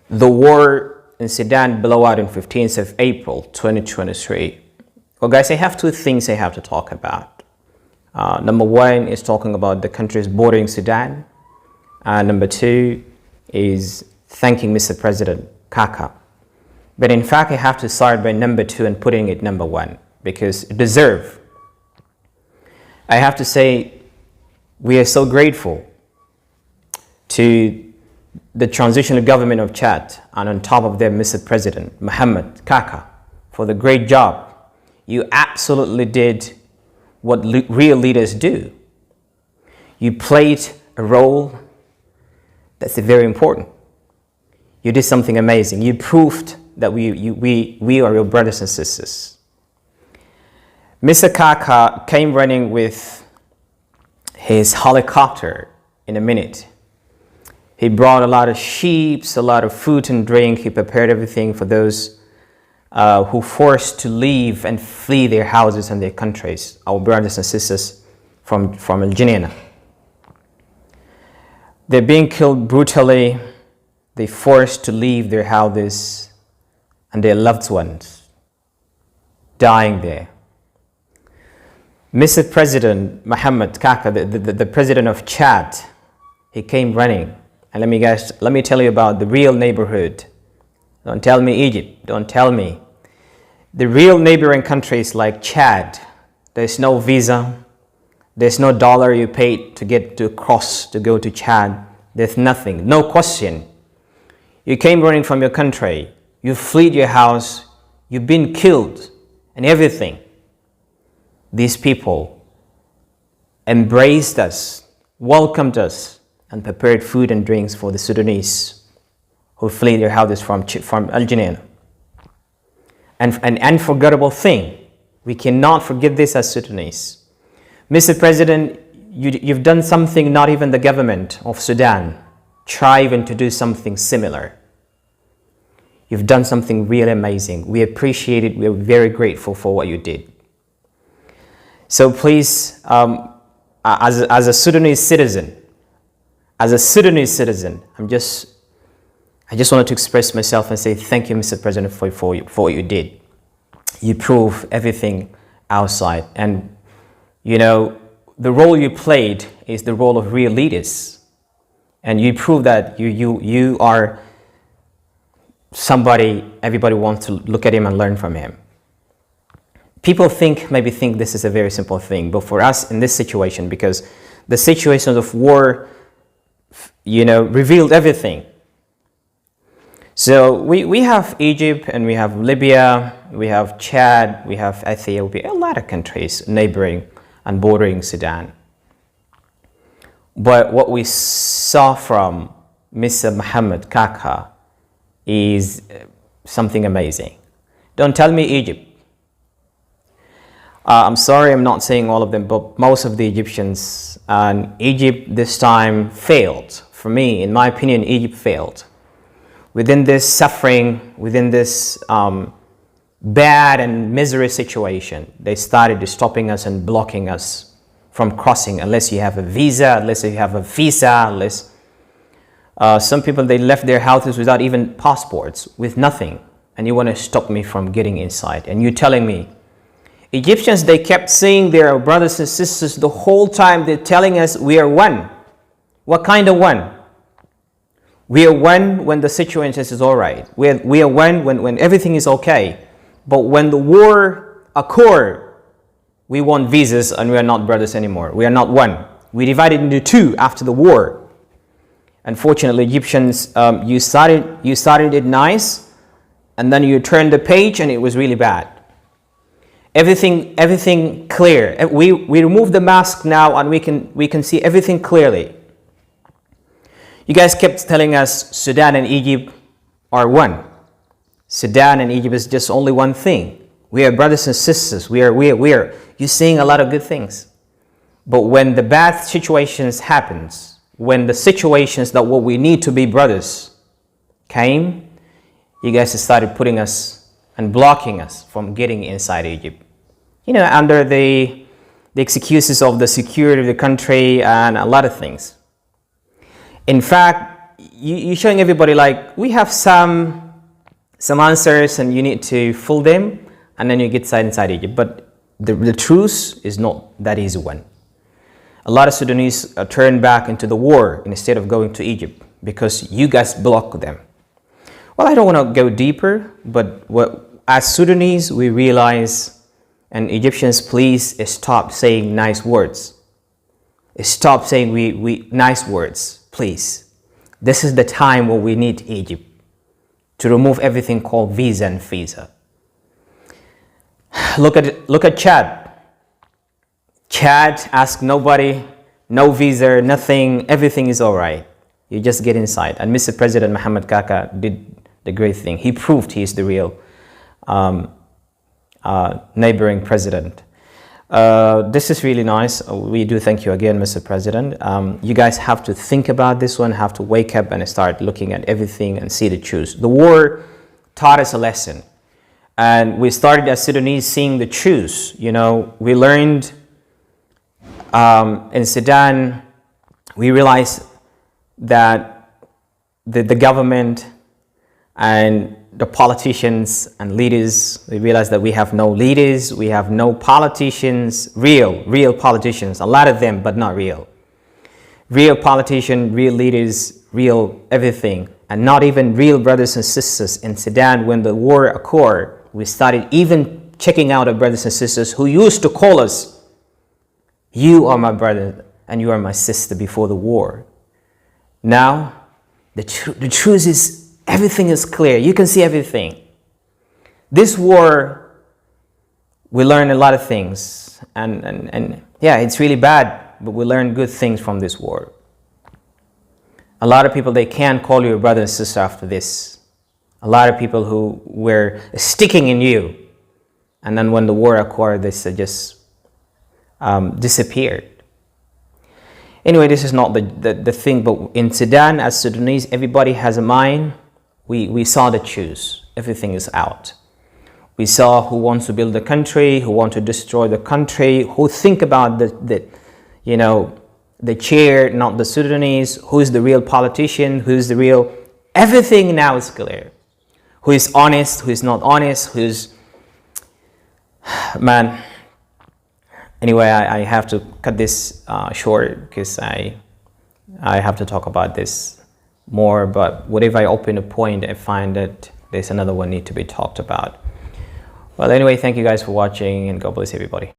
The war in Sudan blew out on 15th of April 2023. Well, guys, I have two things I have to talk about. Number one is talking about the countries bordering Sudan. Number two is thanking Mr. President Kaka. But in fact, I have to start by number two and putting it number one because it deserves. I have to say we are so grateful to the transitional government of Chad, and on top of them, Mr. President Mohammed Kaka, for the great job. You absolutely did what real leaders do. You played a role that's very important. You did something amazing. You proved that we are your brothers and sisters. Mr. Kaka came running with his helicopter in a minute. He brought a lot of sheep, a lot of food and drink. He prepared everything for those who forced to leave and flee their houses and their countries, our brothers and sisters from Algeria. They're being killed brutally. They're forced to leave their houses and their loved ones dying there. Mr. President Mohammed Kaka, the president of Chad, he came running. And let me tell you about the real neighborhood. Don't tell me Egypt. Don't tell me. The real neighboring countries like Chad, there's no visa. There's no dollar you paid to get to cross to go to Chad. There's nothing. No question. You came running from your country. You fled your house. You've been killed and everything. These people embraced us, welcomed us, and prepared food and drinks for the Sudanese who fled their houses from Algeria. And an unforgettable thing, we cannot forget this as Sudanese. Mr. President, you've done something not even the government of Sudan try even to do something similar. You've done something really amazing. We appreciate it. We're very grateful for what you did. So please, as a Sudanese citizen, I just wanted to express myself and say thank you, Mr. President, for what you did. You prove everything outside. And, you know, the role you played is the role of real leaders. And you prove that you are somebody everybody wants to look at him and learn from him. People maybe think this is a very simple thing, but for us in this situation, because the situations of war, you know, revealed everything. So we have Egypt and we have Libya, we have Chad, we have Ethiopia, a lot of countries neighboring and bordering Sudan. But what we saw from Mr. Mohammed Kaka is something amazing. Don't tell me Egypt. I'm sorry, I'm not saying all of them, but most of the Egyptians and Egypt this time failed. For me, in my opinion, Egypt failed. Within this suffering, within this bad and misery situation, they started stopping us and blocking us from crossing unless you have a visa, unless some people, they left their houses without even passports, with nothing, and you want to stop me from getting inside. And you're telling me, Egyptians, they kept saying they are brothers and sisters the whole time. They're telling us we are one. What kind of one? We are one when the situation is all right. We are one when everything is okay. But when the war occurred, we want visas and we are not brothers anymore. We are not one. We divided into two after the war. Unfortunately, Egyptians, you started it nice, and then you turned the page and it was really bad. Everything clear. We remove the mask now and we can see everything clearly. You guys kept telling us Sudan and Egypt are one. Sudan and Egypt is just only one thing. We are brothers and sisters. We are. You're saying a lot of good things. But when the bad situations happens, when the situations that what we need to be brothers came, you guys started putting us and blocking us from getting inside Egypt. You know, under the excuses of the security of the country and a lot of things. In fact, you're showing everybody like we have some answers and you need to fill them, and then you get inside Egypt. But the truth is not that easy one. A lot of Sudanese turn back into the war instead of going to Egypt because you guys block them. Well, I don't want to go deeper, but as Sudanese, we realize, and Egyptians, please stop saying nice words. Stop saying we nice words, please. This is the time where we need Egypt to remove everything called visa and visa. Look at Chad. Chad asked nobody, no visa, nothing, everything is all right. You just get inside. And Mr. President Mohammed Kaka did the great thing. He proved he is the real neighboring president. This is really nice. We do thank you again, Mr. President. You guys have to think about this one, have to wake up and start looking at everything and see the truth. The war taught us a lesson. And we started as Sudanese seeing the truth. You know, we learned in Sudan, we realized that the government and the politicians and leaders, we realize that we have no leaders, we have no politicians, real politicians, a lot of them, but not real. Real politicians, real leaders, real everything, and not even real brothers and sisters. In Sudan, when the war occurred, we started even checking out our brothers and sisters who used to call us, you are my brother and you are my sister before the war. Now, the truth is, everything is clear. You can see everything. This war, we learned a lot of things. And yeah, it's really bad, but we learned good things from this war. A lot of people, they can't call you a brother and sister after this. A lot of people who were sticking in you. And then when the war occurred, they just disappeared. Anyway, this is not the thing, but in Sudan, as Sudanese, everybody has a mind. We saw the truth. Everything is out. We saw who wants to build the country, who want to destroy the country, who think about the chair, not the Sudanese, who is the real politician, who is the real... Everything now is clear. Who is honest, who is not honest, who's... Man. Anyway, I have to cut this short because I have to talk about this more, but what if I open a point and find that there's another one need to be talked about? Well, anyway, thank you guys for watching and God bless everybody.